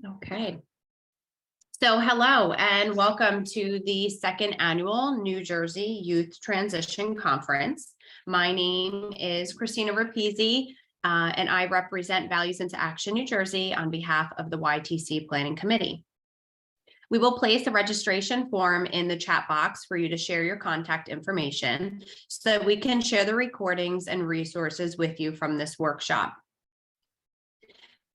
Okay. So hello and welcome to the second annual New Jersey Youth Transition Conference. My name is Christina Rapizzi, and I represent Values into Action New Jersey on behalf of the YTC Planning Committee. We will place a registration form in the chat box for you to share your contact information so that we can share the recordings and resources with you from this workshop.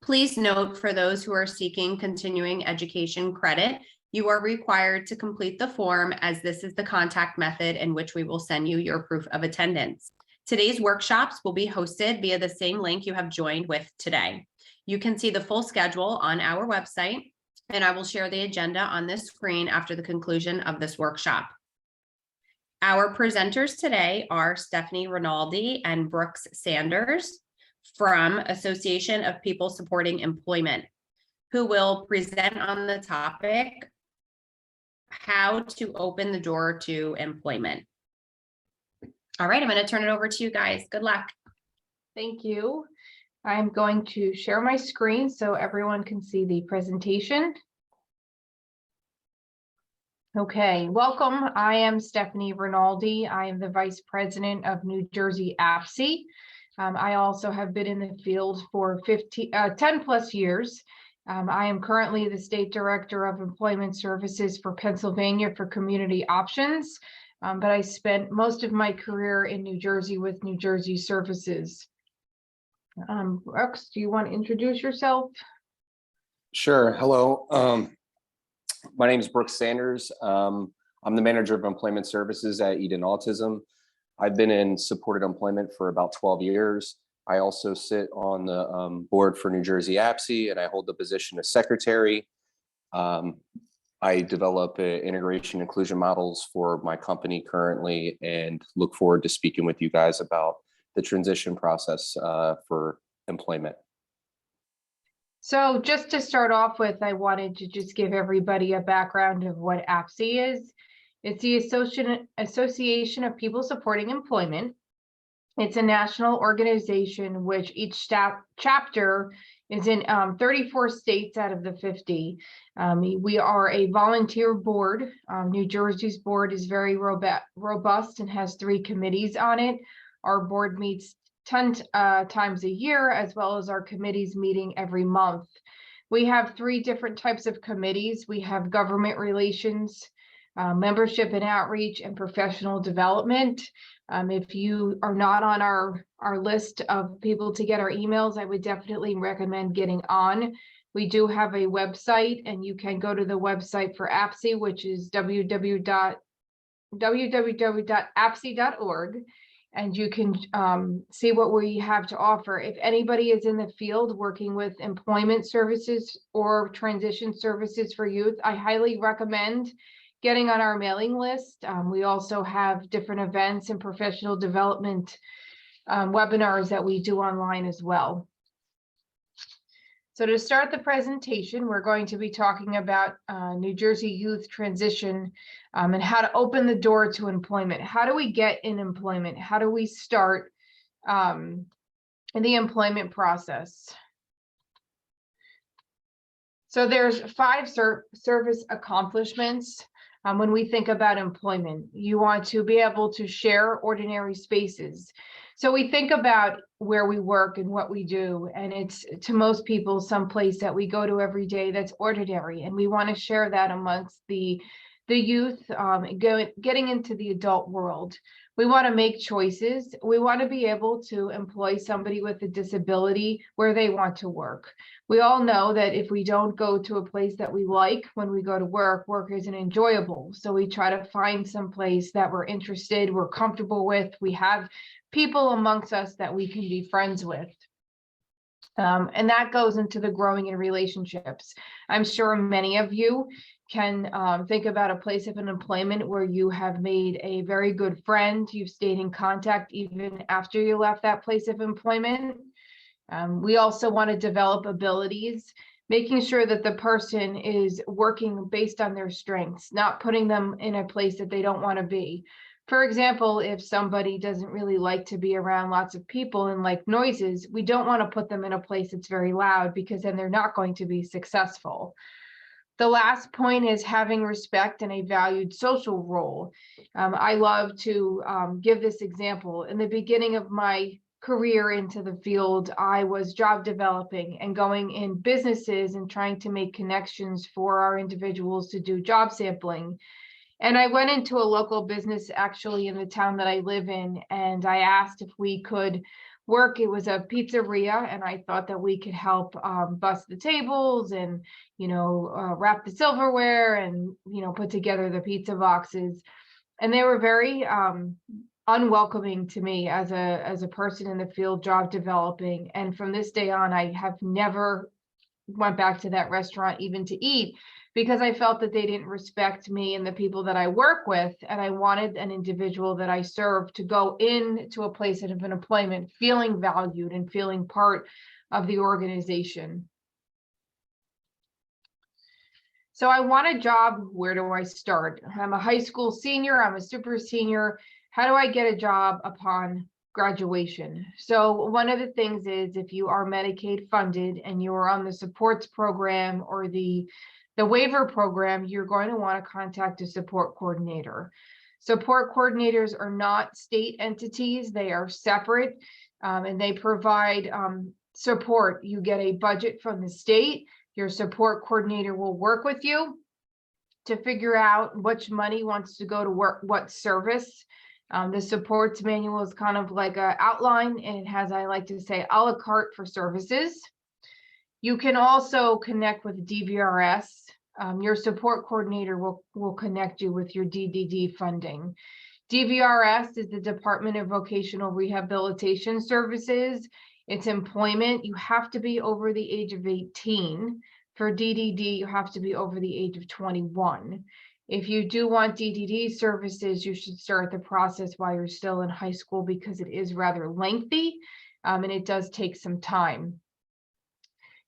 Please note, for those who are seeking continuing education credit, you are required to complete the form, as this is the contact method in which we will send you your proof of attendance. Today's workshops will be hosted via the same link you have joined with today. You can see the full schedule on our website, and I will share the agenda on this screen after the conclusion of this workshop. Our presenters today are Stefanie Rinaldi and Brooks Sanders from Association of People Supporting Employment, who will present on the topic, how to open the door to employment. All right, I'm going to turn it over to you guys. Good luck. Thank you. I'm going to share my screen so everyone can see the presentation. Okay, welcome. I am Stefanie Rinaldi. I am the Vice President of New Jersey NJAPSE. I also have been in the field for 10 plus years. I am currently the State Director of Employment Services for Pennsylvania for Community Options, but I spent most of my career in New Jersey with New Jersey Services. Brooks, do you want to introduce yourself? Sure. Hello. My name is Brooks Sanders. I'm the Manager of Employment Services at Eden Autism. I've been in supported employment for about 12 years. I also sit on the board for New Jersey NJAPSE, and I hold the position of secretary. I develop integration inclusion models for my company currently, and look forward to speaking with you guys about the transition process for employment. So just to start off with, I wanted to just give everybody a background of what NJAPSE is. It's the Association of People Supporting Employment. It's a national organization which each chapter is in 34 states out of the 50. We are a volunteer board. New Jersey's board is very robust and has 3 committees on it. Our board meets 10 times a year, as well as our committees meeting every month. We have 3 different types of committees. We have government relations, membership and outreach, and professional development. If you are not on our list of people to get our emails, I would definitely recommend getting on. We do have a website, and you can go to the website for NJAPSE, which is www.apse.org, and you can see what we have to offer. If anybody is in the field working with employment services or transition services for youth, I highly recommend getting on our mailing list. We also have different events and professional development webinars that we do online as well. So to start the presentation, we're going to be talking about New Jersey youth transition and how to open the door to employment. How do we get in employment? How do we start in the employment process? So there's 5 service accomplishments. When we think about employment, you want to be able to share ordinary spaces. So we think about where we work and what we do, and it's, to most people, some place that we go to every day that's ordinary, and we want to share that amongst the youth getting into the adult world. We want to make choices. We want to be able to employ somebody with a disability where they want to work. We all know that if we don't go to a place that we like when we go to work, work isn't enjoyable. So we try to find some place that we're interested, we're comfortable with, we have people amongst us that we can be friends with. And that goes into the growing in relationships. I'm sure many of you can think about a place of employment where you have made a very good friend. You've stayed in contact even after you left that place of employment. We also want to develop abilities, making sure that the person is working based on their strengths, not putting them in a place that they don't want to be. For example, if somebody doesn't really like to be around lots of people and like noises, we don't want to put them in a place that's very loud, because then they're not going to be successful. The last point is having respect and a valued social role. I love to give this example. In the beginning of my career into the field, I was job developing and going in businesses and trying to make connections for our individuals to do job sampling. And I went into a local business actually in the town that I live in, and I asked if we could work. It was a pizzeria, and I thought that we could help bust the tables and, wrap the silverware and, put together the pizza boxes. And they were very unwelcoming to me as a person in the field job developing. And from this day on, I have never went back to that restaurant even to eat, because I felt that they didn't respect me and the people that I work with. And I wanted an individual that I serve to go into a place of an employment feeling valued and feeling part of the organization. So I want a job. Where do I start? I'm a high school senior. I'm a super senior. How do I get a job upon graduation? So one of the things is, if you are Medicaid funded and you are on the supports program or the waiver program, you're going to want to contact a support coordinator. Support coordinators are not state entities. They are separate, and they provide support. You get a budget from the state. Your support coordinator will work with you to figure out which money wants to go to work, what service. The supports manual is kind of like an outline, and it has, I like to say, a la carte for services. You can also connect with DVRS. Your support coordinator will connect you with your DDD funding. DVRS is the Department of Vocational Rehabilitation Services. It's employment. You have to be over the age of 18. For DDD, you have to be over the age of 21. If you do want DDD services, you should start the process while you're still in high school, because it is rather lengthy, and it does take some time.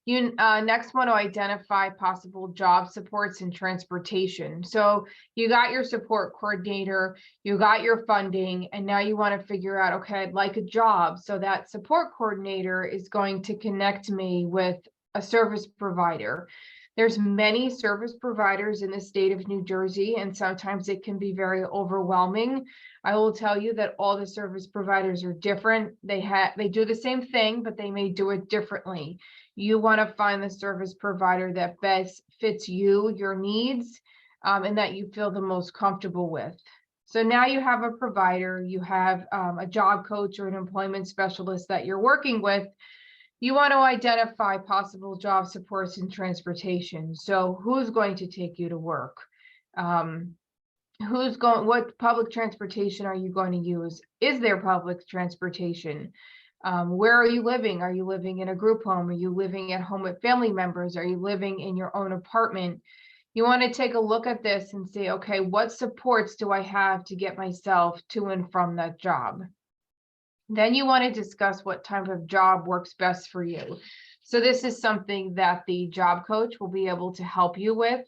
You next want to identify possible job supports and transportation. So you got your support coordinator, you got your funding, and now you want to figure out, okay, I'd like a job. So that support coordinator is going to connect me with a service provider. There's many service providers in the state of New Jersey, and sometimes it can be very overwhelming. I will tell you that all the service providers are different. They do the same thing, but they may do it differently. You want to find the service provider that best fits you, your needs, and that you feel the most comfortable with. So now you have a provider, you have a job coach or an employment specialist that you're working with. You want to identify possible job supports and transportation. So who's going to take you to work? What public transportation are you going to use? Is there public transportation? Where are you living? Are you living in a group home? Are you living at home with family members? Are you living in your own apartment? You want to take a look at this and say, okay, what supports do I have to get myself to and from that job? Then you want to discuss what type of job works best for you. So this is something that the job coach will be able to help you with.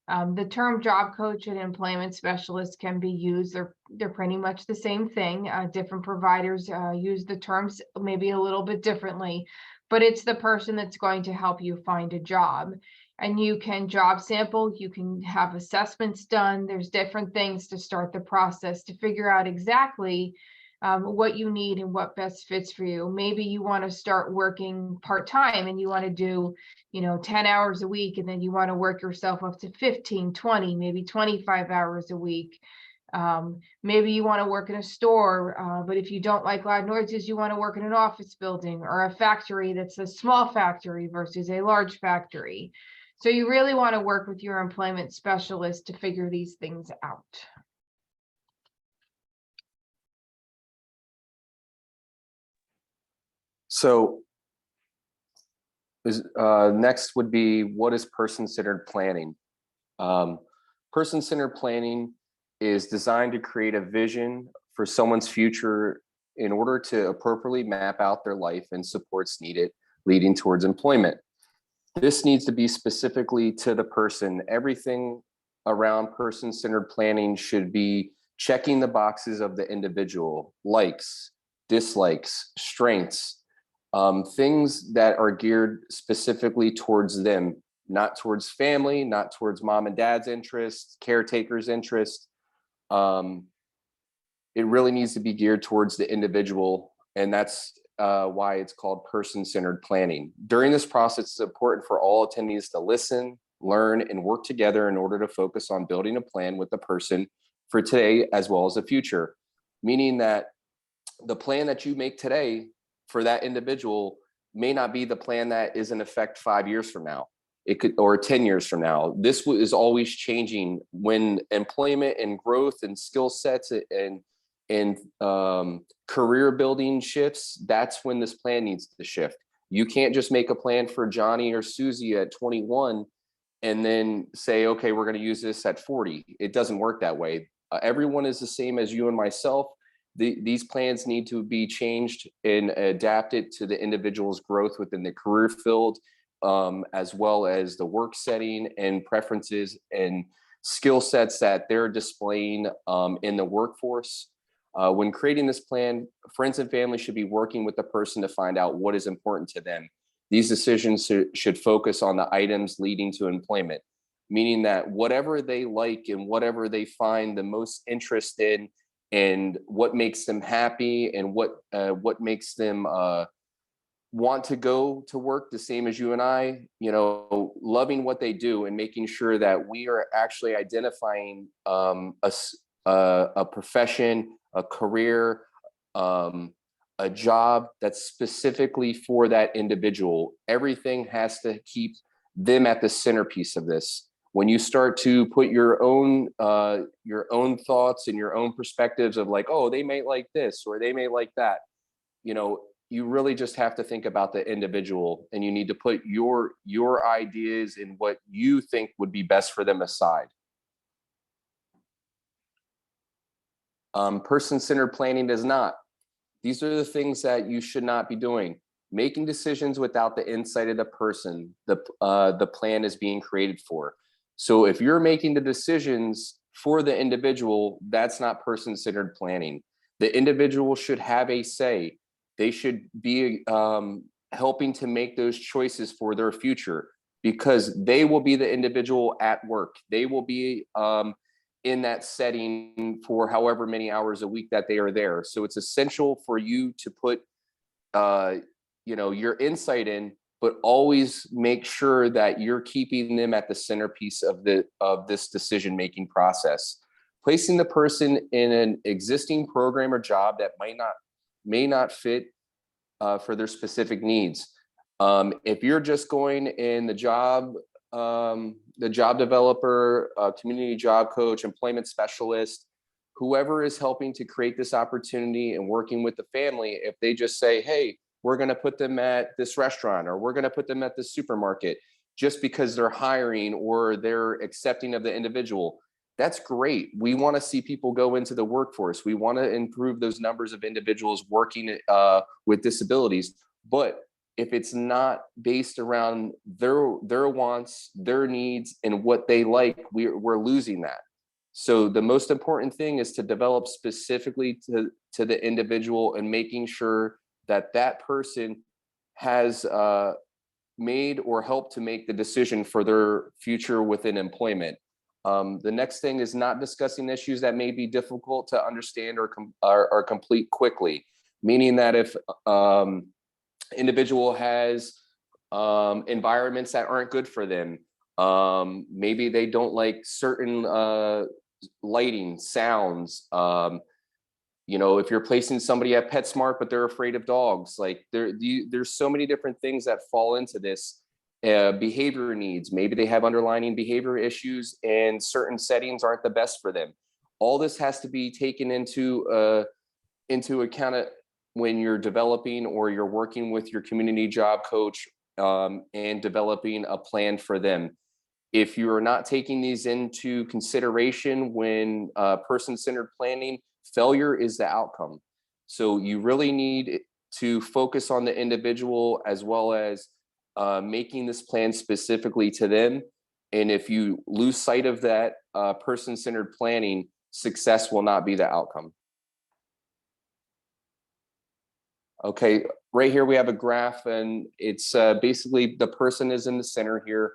The term job coach and employment specialist can be used. They're pretty much the same thing. Different providers use the terms maybe a little bit differently, but it's the person that's going to help you find a job. And you can job sample, you can have assessments done. There's different things to start the process to figure out exactly what you need and what best fits for you. Maybe you want to start working part-time and you want to do 10 hours a week, and then you want to work yourself up to 15, 20, maybe 25 hours a week. Maybe you want to work in a store, but if you don't like loud noises, you want to work in an office building or a factory that's a small factory versus a large factory. So you really want to work with your employment specialist to figure these things out. So next would be, what is person-centered planning? Person-centered planning is designed to create a vision for someone's future in order to appropriately map out their life and supports needed leading towards employment. This needs to be specifically to the person. Everything around person-centered planning should be checking the boxes of the individual, likes, dislikes, strengths, things that are geared specifically towards them, not towards family, not towards mom and dad's interests, caretakers' interests. It really needs to be geared towards the individual, and that's why it's called person-centered planning. During this process, it's important for all attendees to listen, learn, and work together in order to focus on building a plan with the person for today as well as the future. Meaning that the plan that you make today for that individual may not be the plan that is in effect 5 years from now. It could, or 10 years from now. This is always changing. When employment and growth and skill sets and career building shifts, that's when this plan needs to shift. You can't just make a plan for Johnny or Susie at 21 and then say, okay, we're going to use this at 40. It doesn't work that way. Everyone is the same as you and myself. These plans need to be changed and adapted to the individual's growth within the career field, as well as the work setting and preferences and skill sets that they're displaying in the workforce. When creating this plan, friends and family should be working with the person to find out what is important to them. These decisions should focus on the items leading to employment, meaning that whatever they like and whatever they find the most interest in and what makes them happy and what makes them want to go to work, the same as you and I, loving what they do and making sure that we are actually identifying a profession, a career, a job that's specifically for that individual. Everything has to keep them at the centerpiece of this. When you start to put your own thoughts and your own perspectives of like, oh, they may like this or they may like that, you really just have to think about the individual, and you need to put your ideas and what you think would be best for them aside. Person-centered planning does not. These are the things that you should not be doing. Making decisions without the insight of the person the plan is being created for. So if you're making the decisions for the individual, that's not person-centered planning. The individual should have a say. They should be helping to make those choices for their future, because they will be the individual at work. They will be in that setting for however many hours a week that they are there. So it's essential for you to put your insight in, but always make sure that you're keeping them at the centerpiece of this decision-making process. Placing the person in an existing program or job that may not fit for their specific needs. If you're just going in the job developer, community job coach, employment specialist, whoever is helping to create this opportunity and working with the family, if they just say, hey, we're going to put them at this restaurant or we're going to put them at this supermarket just because they're hiring or they're accepting of the individual, that's great. We want to see people go into the workforce. We want to improve those numbers of individuals working with disabilities. But if it's not based around their wants, their needs, and what they like, we're losing that. So the most important thing is to develop specifically to the individual and making sure that that person has made or helped to make the decision for their future within employment. The next thing is not discussing issues that may be difficult to understand or complete quickly, meaning that if individual has environments that aren't good for them, maybe they don't like certain lighting, sounds, if you're placing somebody at PetSmart but they're afraid of dogs, like there's so many different things that fall into this. Behavior needs, maybe they have underlying behavior issues and certain settings aren't the best for them. All this has to be taken into account when you're developing or you're working with your community job coach and developing a plan for them. If you're not taking these into consideration when person-centered planning, failure is the outcome. So you really need to focus on the individual as well as making this plan specifically to them. And if you lose sight of that person-centered planning, success will not be the outcome. Okay, right here we have a graph, and it's basically the person is in the center here,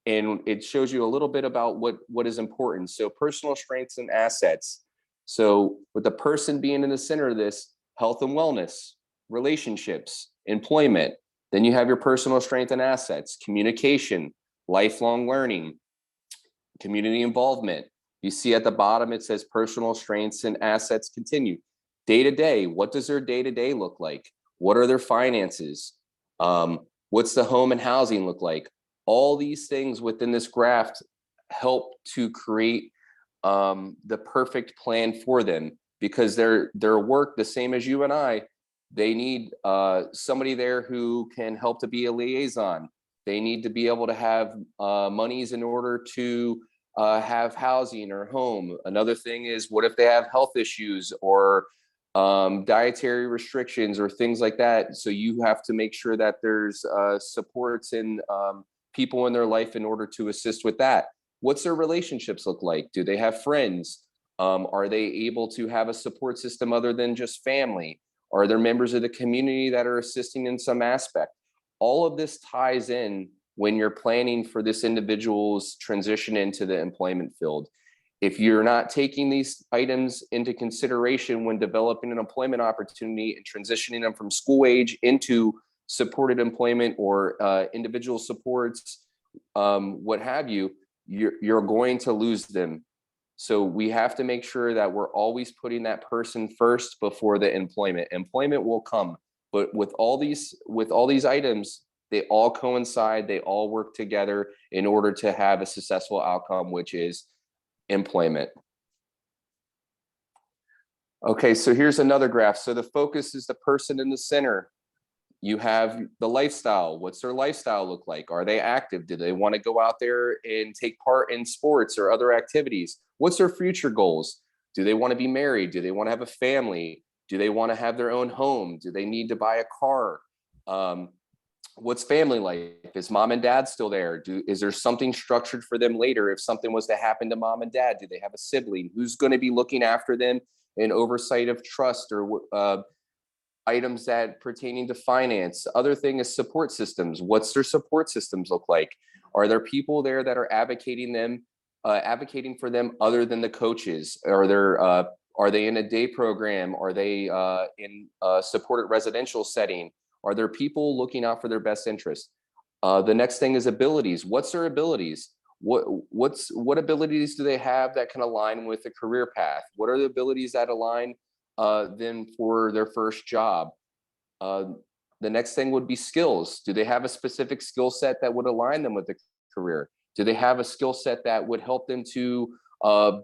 and it shows you a little bit about what is important. So personal strengths and assets. So with the person being in the center of this, health and wellness, relationships, employment. Then you have your personal strength and assets, communication, lifelong learning, community involvement. You see at the bottom, it says personal strengths and assets continue. Day to day, what does their day to day look like? What are their finances? What's the home and housing look like? All these things within this graph help to create the perfect plan for them, because their work, the same as you and I, they need somebody there who can help to be a liaison. They need to be able to have monies in order to have housing or home. Another thing is, what if they have health issues or dietary restrictions or things like that? So you have to make sure that there's supports and people in their life in order to assist with that. What's their relationships look like? Do they have friends? Are they able to have a support system other than just family? Are there members of the community that are assisting in some aspect? All of this ties in when you're planning for this individual's transition into the employment field. If you're not taking these items into consideration when developing an employment opportunity and transitioning them from school age into supported employment or individual supports, what have you, you're going to lose them. So we have to make sure that we're always putting that person first before the employment. Employment will come, but with all these items, they all coincide, they all work together in order to have a successful outcome, which is employment. Okay, so here's another graph. So the focus is the person in the center. You have the lifestyle. What's their lifestyle look like? Are they active? Do they want to go out there and take part in sports or other activities? What's their future goals? Do they want to be married? Do they want to have a family? Do they want to have their own home? Do they need to buy a car? What's family life? Is mom and dad still there? Is there something structured for them later if something was to happen to mom and dad? Do they have a sibling? Who's going to be looking after them in oversight of trust or items that pertaining to finance? Other thing is support systems. What's their support systems look like? Are there people there that are advocating for them other than the coaches? Are they in a day program? Are they in a supported residential setting? Are there people looking out for their best interest? The next thing is abilities. What's their abilities? What abilities do they have that can align with a career path? What are the abilities that align them for their first job? The next thing would be skills. Do they have a specific skill set that would align them with the career? Do they have a skill set that would help them to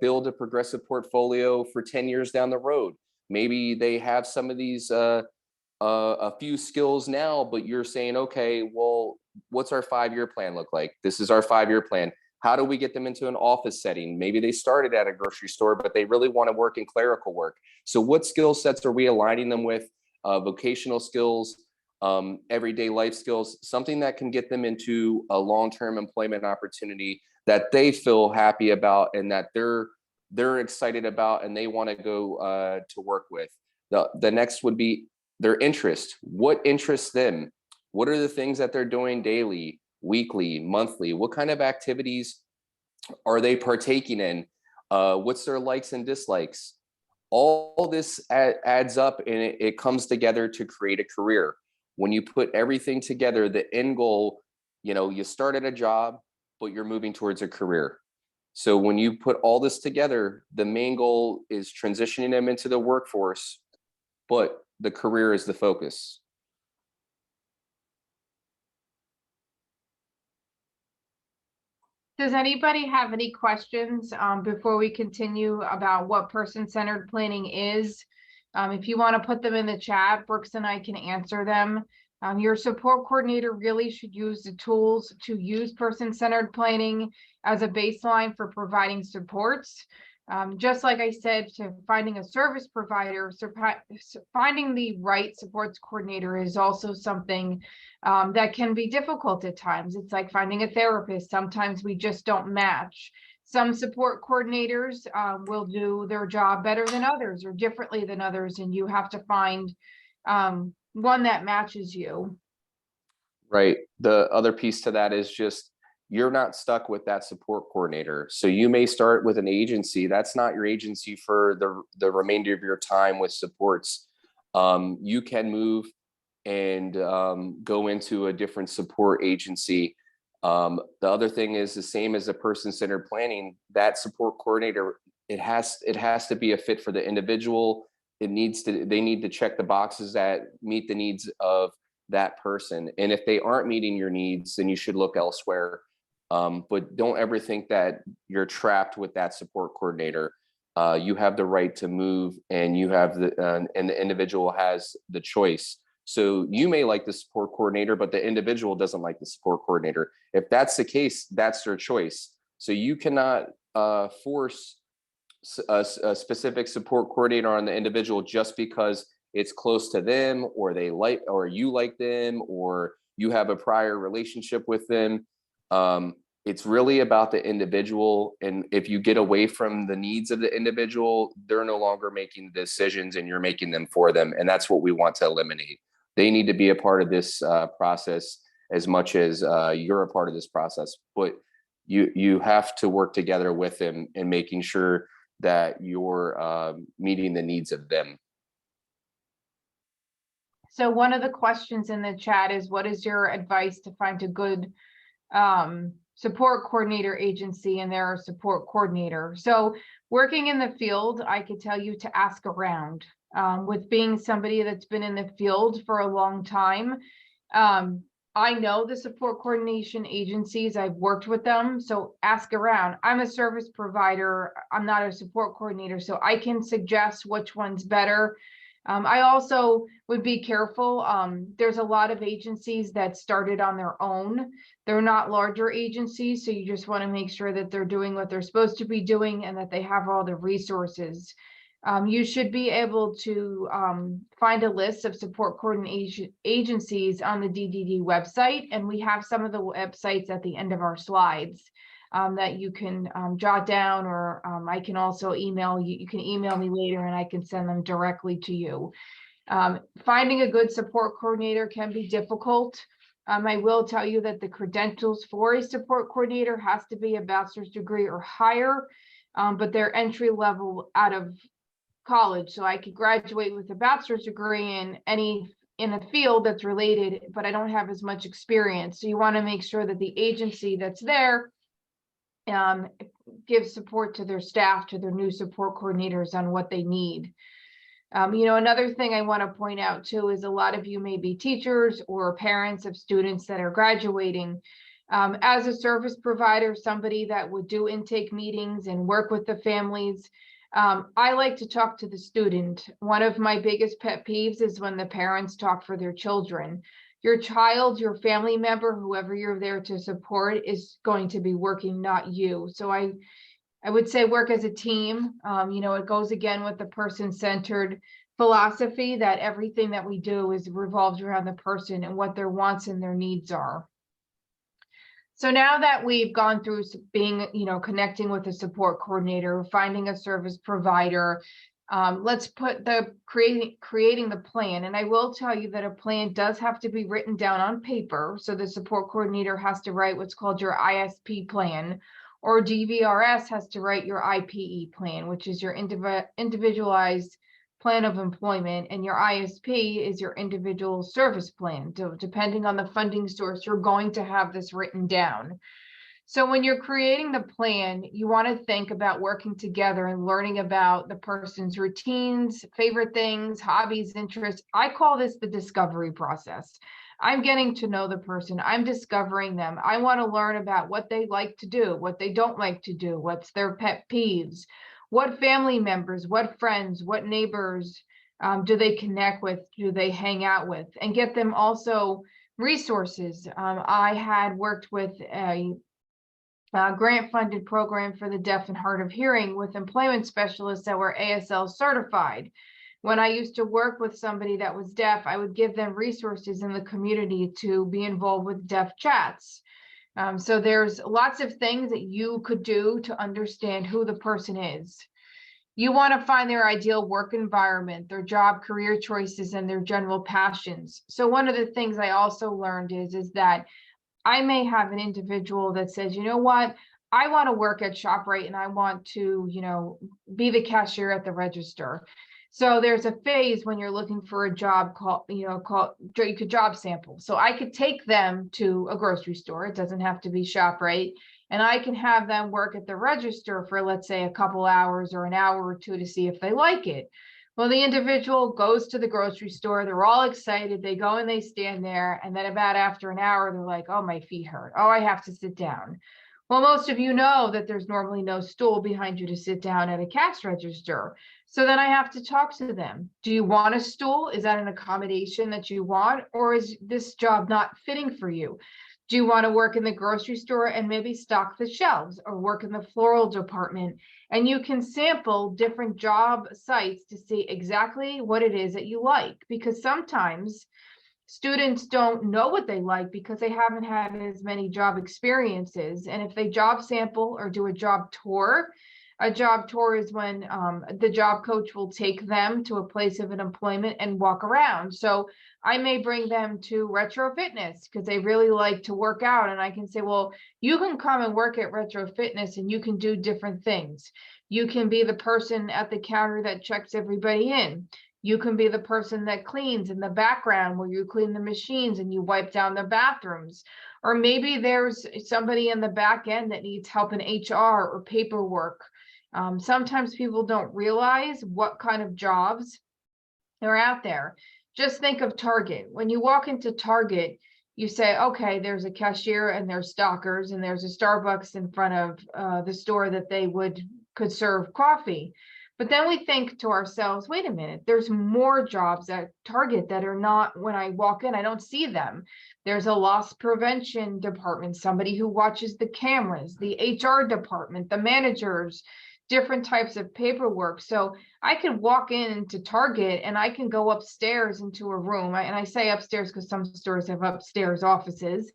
build a progressive portfolio for 10 years down the road? Maybe they have some of these a few skills now, but you're saying, okay, well, what's our 5-year plan look like? This is our 5-year plan. How do we get them into an office setting? Maybe they started at a grocery store, but they really want to work in clerical work. So what skill sets are we aligning them with? Vocational skills, everyday life skills, something that can get them into a long-term employment opportunity that they feel happy about and that they're excited about and they want to go to work with. The next would be their interest. What interests them? What are the things that they're doing daily, weekly, monthly? What kind of activities are they partaking in? What's their likes and dislikes? All this adds up and it comes together to create a career. When you put everything together, the end goal, you start at a job, but you're moving towards a career. So when you put all this together, the main goal is transitioning them into the workforce, but the career is the focus. Does anybody have any questions before we continue about what person-centered planning is? If you want to put them in the chat, Brooks and I can answer them. Your support coordinator really should use the tools to use person-centered planning as a baseline for providing supports. Just like I said, to finding a service provider, finding the right supports coordinator is also something that can be difficult at times. It's like finding a therapist. Sometimes we just don't match. Some support coordinators will do their job better than others or differently than others, and you have to find one that matches you. Right. The other piece to that is just you're not stuck with that support coordinator. So you may start with an agency. That's not your agency for the remainder of your time with supports. You can move and go into a different support agency. The other thing is the same as the person-centered planning, that support coordinator, it has to be a fit for the individual. They need to check the boxes that meet the needs of that person. And if they aren't meeting your needs, then you should look elsewhere. But don't ever think that you're trapped with that support coordinator. You have the right to move, and you have and the individual has the choice. So you may like the support coordinator, but the individual doesn't like the support coordinator. If that's the case, that's their choice. So you cannot force a specific support coordinator on the individual just because it's close to them, or they like, or you like them, or you have a prior relationship with them. It's really about the individual. And if you get away from the needs of the individual, they're no longer making the decisions and you're making them for them. And that's what we want to eliminate. They need to be a part of this process as much as you're a part of this process. But you have to work together with them and making sure that you're meeting the needs of them. So one of the questions in the chat is, what is your advice to find a good support coordinator agency and their support coordinator? So working in the field, I could tell you to ask around. With being somebody that's been in the field for a long time, I know the support coordination agencies, I've worked with them, so ask around. I'm a service provider, I'm not a support coordinator, so I can suggest which one's better. I also would be careful. There's a lot of agencies that started on their own. They're not larger agencies, so you just want to make sure that they're doing what they're supposed to be doing and that they have all the resources. You should be able to find a list of support coordination agencies on the DDD website, and we have some of the websites at the end of our slides that you can jot down, or I can also email you. You can email me later and I can send them directly to you. Finding a good support coordinator can be difficult. I will tell you that the credentials for a support coordinator has to be a bachelor's degree or higher, but they're entry level out of college. So I could graduate with a bachelor's degree in a field that's related, but I don't have as much experience. So you want to make sure that the agency that's there give support to their staff, to their new support coordinators on what they need. Another thing I want to point out too is a lot of you may be teachers or parents of students that are graduating. As a service provider, somebody that would do intake meetings and work with the families, I like to talk to the student. One of my biggest pet peeves is when the parents talk for their children. Your child, your family member, whoever you're there to support is going to be working, not you. So I would say work as a team. It goes again with the person-centered philosophy that everything that we do revolves around the person and what their wants and their needs are. So now that we've gone through being, connecting with a support coordinator, finding a service provider, let's put creating the plan. And I will tell you that a plan does have to be written down on paper. So the support coordinator has to write what's called your ISP plan, or DVRS has to write your IPE plan, which is your individualized plan of employment, and your ISP is your individual service plan. So depending on the funding source, you're going to have this written down. So when you're creating the plan, you want to think about working together and learning about the person's routines, favorite things, hobbies, interests. I call this the discovery process. I'm getting to know the person. I'm discovering them. I want to learn about what they like to do, what they don't like to do, what's their pet peeves, what family members, what friends, what neighbors do they connect with, do they hang out with, and get them also resources. I had worked with a grant-funded program for the deaf and hard of hearing with employment specialists that were ASL certified. When I used to work with somebody that was deaf, I would give them resources in the community to be involved with deaf chats. So there's lots of things that you could do to understand who the person is. You want to find their ideal work environment, their job, career choices, and their general passions. So one of the things I also learned is that I may have an individual that says, you know what, I want to work at ShopRite and I want to, be the cashier at the register. So there's a phase when you're looking for a job called you could job sample. So I could take them to a grocery store. It doesn't have to be ShopRite. And I can have them work at the register for, let's say, a couple hours or an hour or two to see if they like it. Well, the individual goes to the grocery store. They're all excited. They go and they stand there. And then about after an hour, they're like, oh, my feet hurt. Oh, I have to sit down. Well, most of you know that there's normally no stool behind you to sit down at a cash register. So then I have to talk to them. Do you want a stool? Is that an accommodation that you want? Or is this job not fitting for you? Do you want to work in the grocery store and maybe stock the shelves, or work in the floral department? And you can sample different job sites to see exactly what it is that you like, because sometimes students don't know what they like because they haven't had as many job experiences. And if they job sample or do a job tour is when the job coach will take them to a place of an employment and walk around. So I may bring them to Retro Fitness because they really like to work out. And I can say, well, you can come and work at Retro Fitness and you can do different things. You can be the person at the counter that checks everybody in. You can be the person that cleans in the background, where you clean the machines and you wipe down the bathrooms. Or maybe there's somebody in the back end that needs help in HR or paperwork. Sometimes people don't realize what kind of jobs are out there. Just think of Target. When you walk into Target, you say, okay, there's a cashier and there's stockers and there's a Starbucks in front of the store that they could serve coffee. But then we think to ourselves, wait a minute, there's more jobs at Target that are not, when I walk in, I don't see them. There's a loss prevention department, somebody who watches the cameras, the HR department, the managers, different types of paperwork. So I can walk into Target and I can go upstairs into a room. And I say upstairs because some stores have upstairs offices.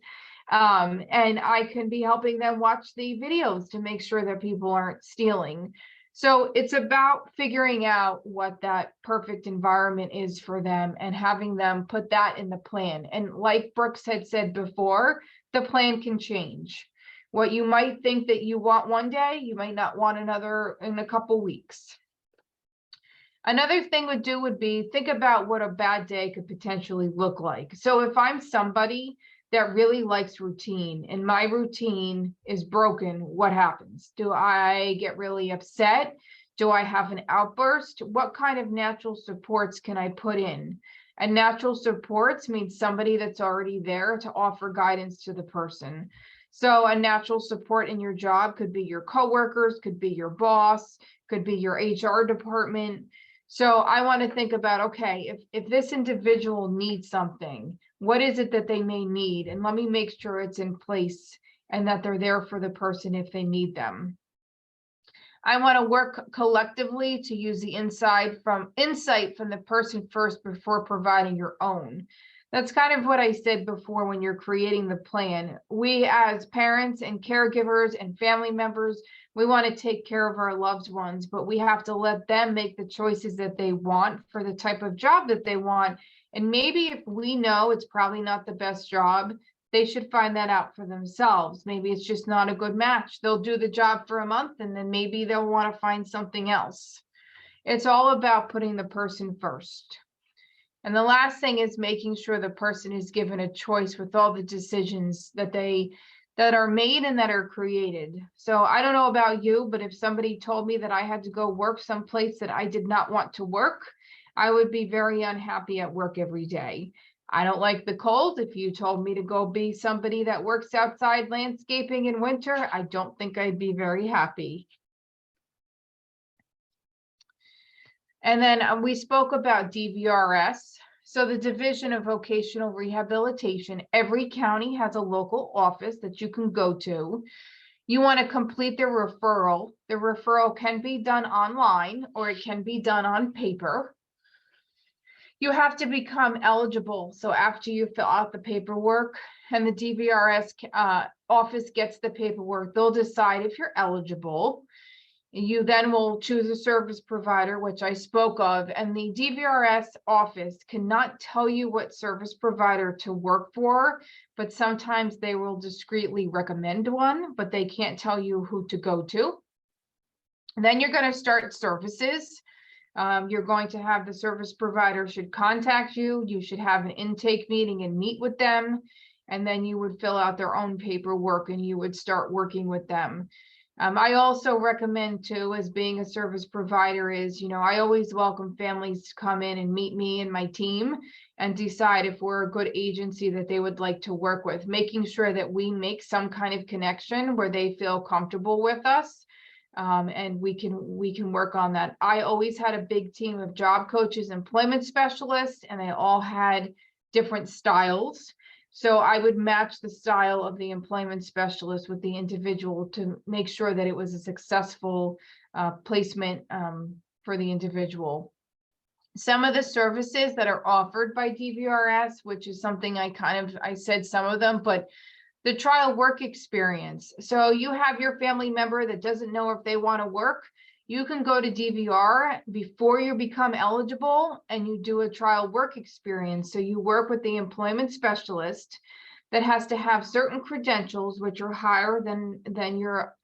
And I can be helping them watch the videos to make sure that people aren't stealing. So it's about figuring out what that perfect environment is for them and having them put that in the plan. And like Brooks had said before, the plan can change. What you might think that you want one day, you might not want another in a couple weeks. Another thing would be think about what a bad day could potentially look like. So if I'm somebody that really likes routine and my routine is broken, what happens? Do I get really upset? Do I have an outburst? What kind of natural supports can I put in? And natural supports means somebody that's already there to offer guidance to the person. So a natural support in your job could be your coworkers, could be your boss, could be your HR department. So I want to think about, okay, if this individual needs something, what is it that they may need? And let me make sure it's in place and that they're there for the person if they need them. I want to work collectively to use the insight from the person first before providing your own. That's kind of what I said before when you're creating the plan. We as parents and caregivers and family members, we want to take care of our loved ones, but we have to let them make the choices that they want for the type of job that they want. And maybe if we know it's probably not the best job, they should find that out for themselves. Maybe it's just not a good match. They'll do the job for a month and then maybe they'll want to find something else. It's all about putting the person first. And the last thing is making sure the person is given a choice with all the decisions that are made and that are created. So I don't know about you, but if somebody told me that I had to go work someplace that I did not want to work, I would be very unhappy at work every day. I don't like the cold. If you told me to go be somebody that works outside landscaping in winter, I don't think I'd be very happy. And then we spoke about DVRS. So the Division of Vocational Rehabilitation, every county has a local office that you can go to. You want to complete the referral. The referral can be done online or it can be done on paper. You have to become eligible. So after you fill out the paperwork and the DVRS office gets the paperwork, they'll decide if you're eligible. You then will choose a service provider, which I spoke of, and the DVRS office cannot tell you what service provider to work for, but sometimes they will discreetly recommend one, but they can't tell you who to go to. And then you're going to start services. You're going to have the service provider should contact you. You should have an intake meeting and meet with them. And then you would fill out their own paperwork and you would start working with them. I also recommend too, as being a service provider is, I always welcome families to come in and meet me and my team and decide if we're a good agency that they would like to work with, making sure that we make some kind of connection where they feel comfortable with us. And we can work on that. I always had a big team of job coaches, employment specialists, and they all had different styles. So I would match the style of the employment specialist with the individual to make sure that it was a successful placement for the individual. Some of the services that are offered by DVRS, which is something I said some of them, but the trial work experience. So you have your family member that doesn't know if they want to work. You can go to DVR before you become eligible and you do a trial work experience. So you work with the employment specialist that has to have certain credentials, which are higher than your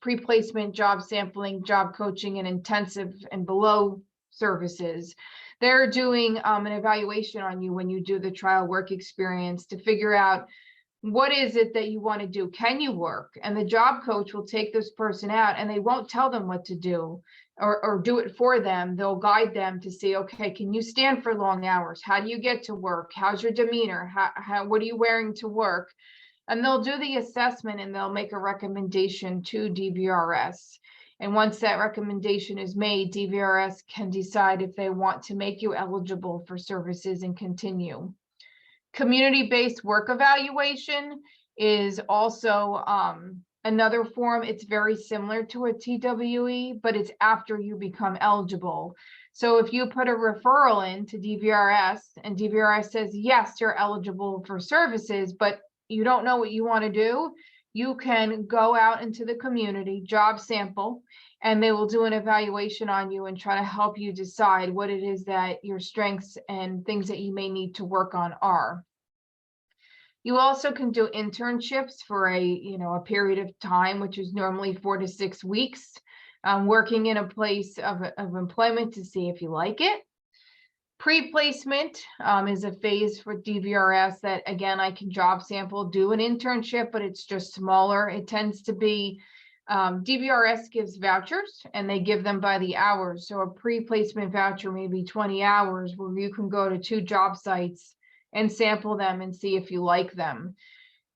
pre-placement, job sampling, job coaching, and intensive and below services. They're doing an evaluation on you when you do the trial work experience to figure out what is it that you want to do? Can you work? And the job coach will take this person out and they won't tell them what to do or do it for them. They'll guide them to see, okay, can you stand for long hours? How do you get to work? How's your demeanor? What are you wearing to work? And they'll do the assessment and they'll make a recommendation to DVRS. And once that recommendation is made, DVRS can decide if they want to make you eligible for services and continue. Community-based work evaluation is also another form. It's very similar to a TWE, but it's after you become eligible. So if you put a referral in to DVRS and DVRS says, yes, you're eligible for services, but you don't know what you want to do, you can go out into the community, job sample, and they will do an evaluation on you and try to help you decide what it is that your strengths and things that you may need to work on are. You also can do internships for a period of time, which is normally 4 to 6 weeks, working in a place of employment to see if you like it. Pre-placement is a phase for DVRS that, again, I can job sample, do an internship, but it's just smaller. It tends to be DVRS gives vouchers and they give them by the hours. So a pre-placement voucher may be 20 hours where you can go to 2 job sites and sample them and see if you like them.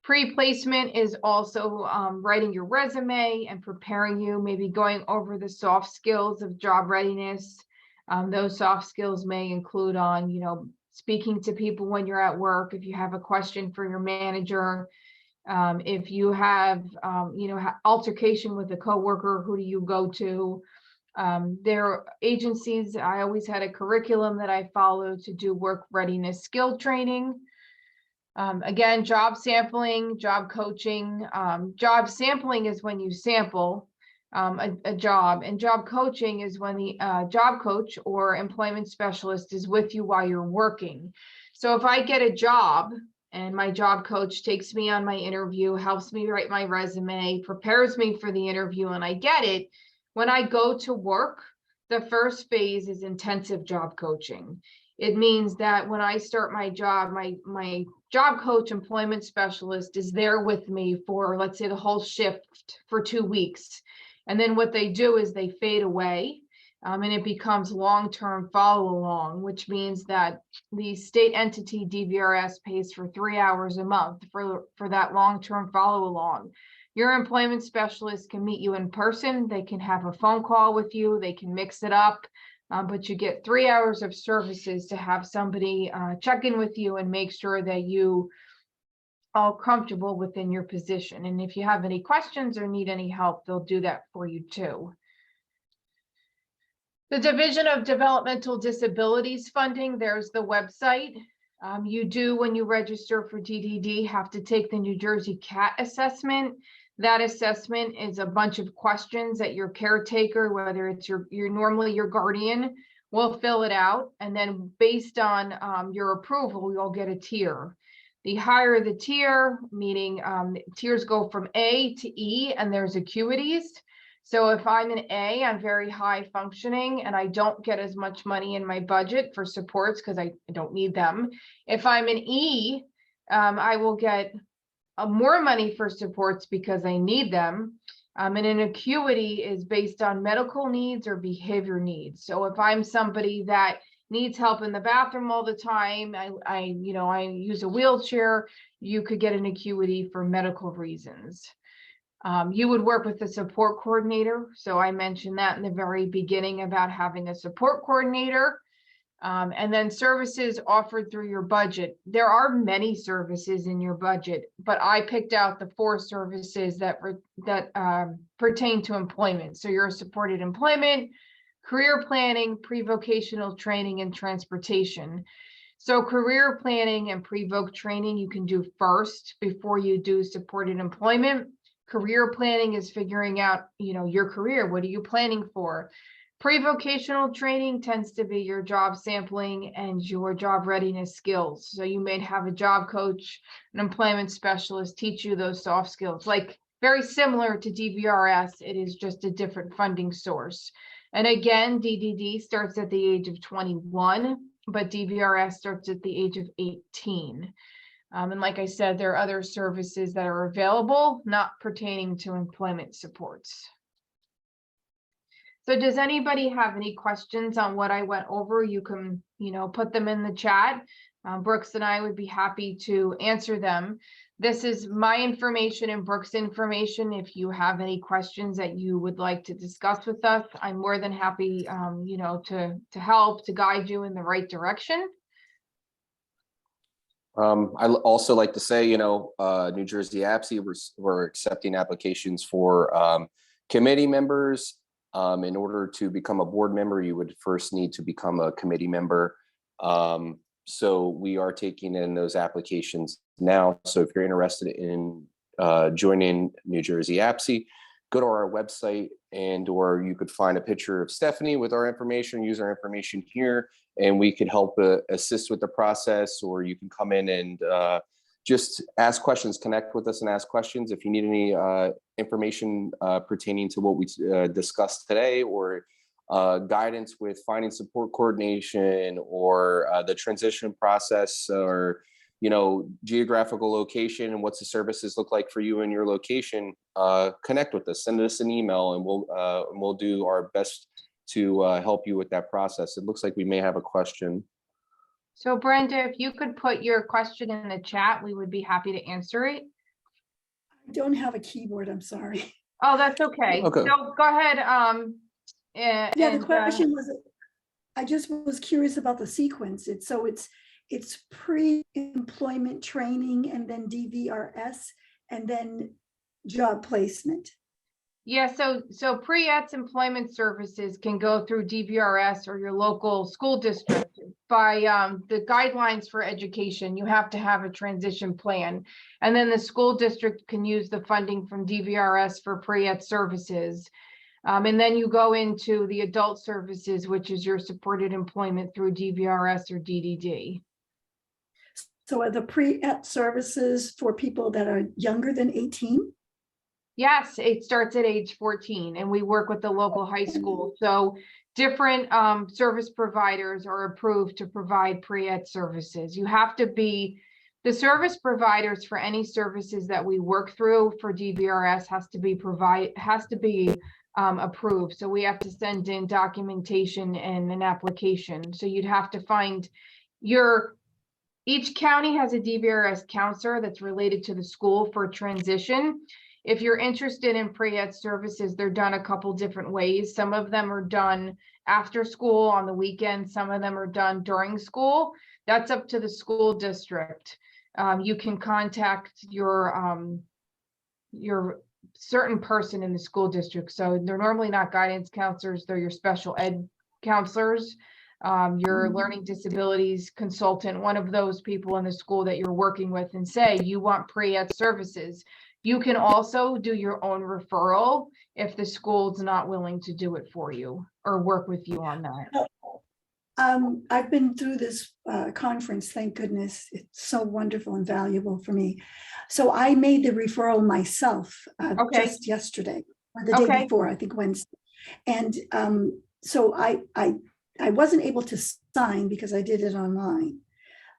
Pre-placement is also writing your resume and preparing you, maybe going over the soft skills of job readiness. Those soft skills may include speaking to people when you're at work, if you have a question for your manager, if you have, altercation with a coworker, who do you go to? There are agencies, I always had a curriculum that I followed to do work readiness skill training. Again, job sampling, job coaching. Job sampling is when you sample a job, and job coaching is when the job coach or employment specialist is with you while you're working. So if I get a job and my job coach takes me on my interview, helps me write my resume, prepares me for the interview, and I get it, when I go to work, the first phase is intensive job coaching. It means that when I start my job, my job coach, employment specialist is there with me for, let's say, the whole shift for 2 weeks. And then what they do is they fade away and it becomes long-term follow along, which means that the state entity DVRS pays for 3 hours a month for that long-term follow along. Your employment specialist can meet you in person. They can have a phone call with you. They can mix it up, but you get 3 hours of services to have somebody check in with you and make sure that you are comfortable within your position. And if you have any questions or need any help, they'll do that for you too. The Division of Developmental Disabilities Funding, there's the website. You do, when you register for DDD, have to take the New Jersey CAT assessment. That assessment is a bunch of questions that your caretaker, whether it's your normally your guardian, will fill it out. And then based on your approval, you'll get a tier. The higher the tier, meaning tiers go from A to E, and there's acuities. So if I'm an A, I'm very high functioning and I don't get as much money in my budget for supports because I don't need them. If I'm an E, I will get more money for supports because I need them. And an acuity is based on medical needs or behavior needs. So if I'm somebody that needs help in the bathroom all the time, I use a wheelchair, you could get an acuity for medical reasons. You would work with a support coordinator. So I mentioned that in the very beginning about having a support coordinator. And then services offered through your budget. There are many services in your budget, but I picked out the 4 services that pertain to employment. So your supported employment, career planning, pre-vocational training, and transportation. So career planning and pre-voc training you can do first before you do supported employment. Career planning is figuring out, your career. What are you planning for? Pre-vocational training tends to be your job sampling and your job readiness skills. So you may have a job coach, an employment specialist teach you those soft skills, like very similar to DVRS. It is just a different funding source. And again, DDD starts at the age of 21, but DVRS starts at the age of 18. And like I said, there are other services that are available, not pertaining to employment supports. So does anybody have any questions on what I went over? You can, put them in the chat. Brooks and I would be happy to answer them. This is my information and Brooks' information. If you have any questions that you would like to discuss with us, I'm more than happy, to help, to guide you in the right direction. I also like to say, New Jersey NJAPSE, we're accepting applications for committee members. In order to become a board member, you would first need to become a committee member. So we are taking in those applications now. So if you're interested in joining New Jersey NJAPSE, go to our website or you could find a picture of Stefanie with our information, use our information here, and we could help assist with the process, or you can come in and just ask questions, connect with us and ask questions. If you need any information pertaining to what we discussed today, or guidance with finding support coordination, or the transition process, or geographical location and what's the services look like for you in your location, connect with us, send us an email, and we'll do our best to help you with that process. It looks like we may have a question. So Brenda, if you could put your question in the chat, we would be happy to answer it. I don't have a keyboard, I'm sorry. Oh, that's okay. Okay. So go ahead. The question was, I just was curious about the sequence. It's pre-employment training and then DVRS and then job placement. Yeah, so pre-ETS employment services can go through DVRS or your local school district. By the guidelines for education, you have to have a transition plan. And then the school district can use the funding from DVRS for pre-ETS services. And then you go into the adult services, which is your supported employment through DVRS or DDD. So are the pre-ETS services for people that are younger than 18? Yes, it starts at age 14 and we work with the local high school. So different service providers are approved to provide pre-ETS services. You have to be, the service providers for any services that we work through for DVRS has to be approved. So we have to send in documentation and an application. So you'd have to find each county has a DVRS counselor that's related to the school for transition. If you're interested in pre-ETS services, they're done a couple different ways. Some of them are done after school on the weekend. Some of them are done during school. That's up to the school district. You can contact your certain person in the school district. So they're normally not guidance counselors, they're your special ed counselors. your learning disabilities consultant, one of those people in the school that you're working with, and say you want pre-ed services. You can also do your own referral if the school's not willing to do it for you or work with you on that. I've been through this conference, thank goodness. It's so wonderful and valuable for me. So I made the referral myself just yesterday, or the day before, I think Wednesday. And so I wasn't able to sign because I did it online.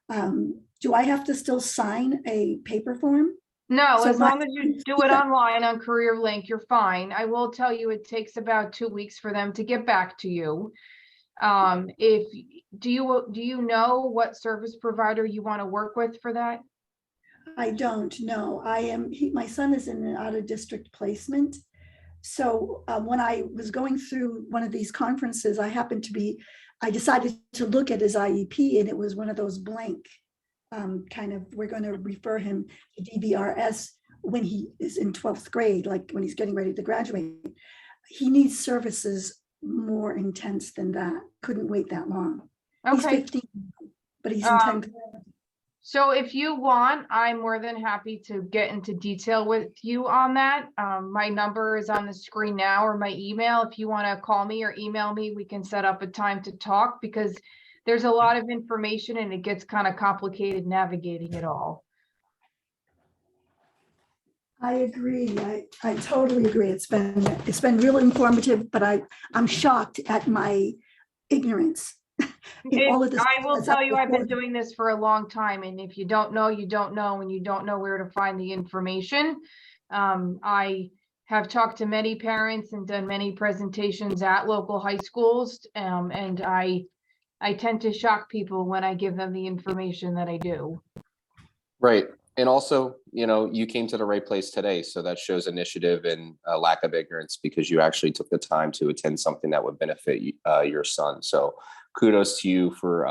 Do I have to still sign a paper form? No, so as long as you do it online on Career Link, you're fine. I will tell you it takes about 2 weeks for them to get back to you. Do you know what service provider you want to work with for that? I don't know. My son is in an out-of-district placement. So when I was going through one of these conferences, I decided to look at his IEP, and it was one of those blank we're going to refer him to DVRS when he is in 12th grade, like when he's getting ready to graduate. He needs services more intense than that. Couldn't wait that long. He's 15, but he's in 10th grade. So if you want, I'm more than happy to get into detail with you on that. My number is on the screen now, or my email. If you want to call me or email me, we can set up a time to talk, because there's a lot of information and it gets kind of complicated navigating it all. I agree. I totally agree. It's been real informative, but I'm shocked at my ignorance. All of this. I will tell you, I've been doing this for a long time, and if you don't know, you don't know, and you don't know where to find the information. I have talked to many parents and done many presentations at local high schools, and I tend to shock people when I give them the information that I do. Right. And also, you came to the right place today. So that shows initiative and a lack of ignorance, because you actually took the time to attend something that would benefit your son. So kudos to you for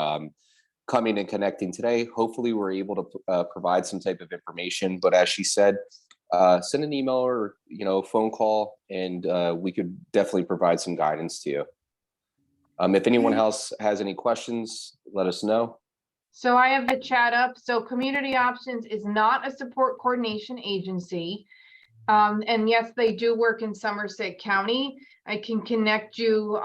coming and connecting today. Hopefully we're able to provide some type of information. But as she said, send an email or phone call, and we could definitely provide some guidance to you. If anyone else has any questions, let us know. So I have the chat up. So Community Options is not a support coordination agency. And yes, they do work in Somerset County. I can connect you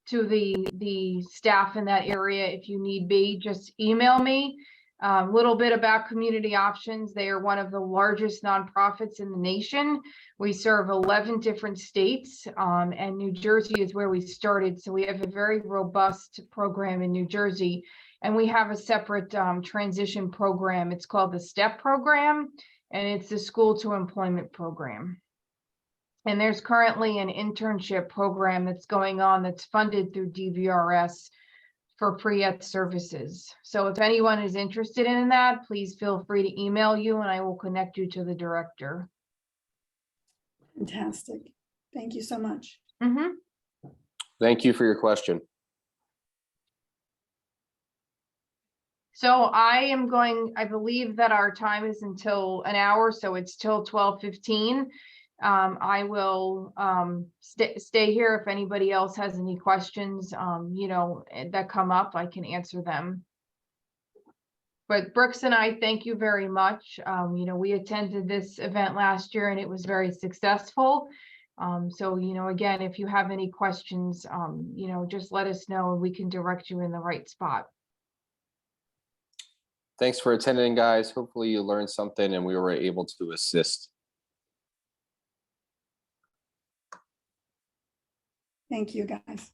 to the staff in that area if you need be. Just email me. A little bit about Community Options. They are one of the largest nonprofits in the nation. We serve 11 different states, and New Jersey is where we started. So we have a very robust program in New Jersey, and we have a separate transition program. It's called the STEP program, and it's the School to Employment program. And there's currently an internship program that's going on that's funded through DVRS for pre-ed services. So if anyone is interested in that, please feel free to email you and I will connect you to the director. Fantastic. Thank you so much. Thank you for your question. So I believe that our time is until an hour, so it's till 12:15. I will stay here if anybody else has any questions, that come up, I can answer them. But Brooks and I thank you very much. We attended this event last year and it was very successful. So, again, if you have any questions, just let us know and we can direct you in the right spot. Thanks for attending, guys. Hopefully you learned something and we were able to assist. Thank you, guys.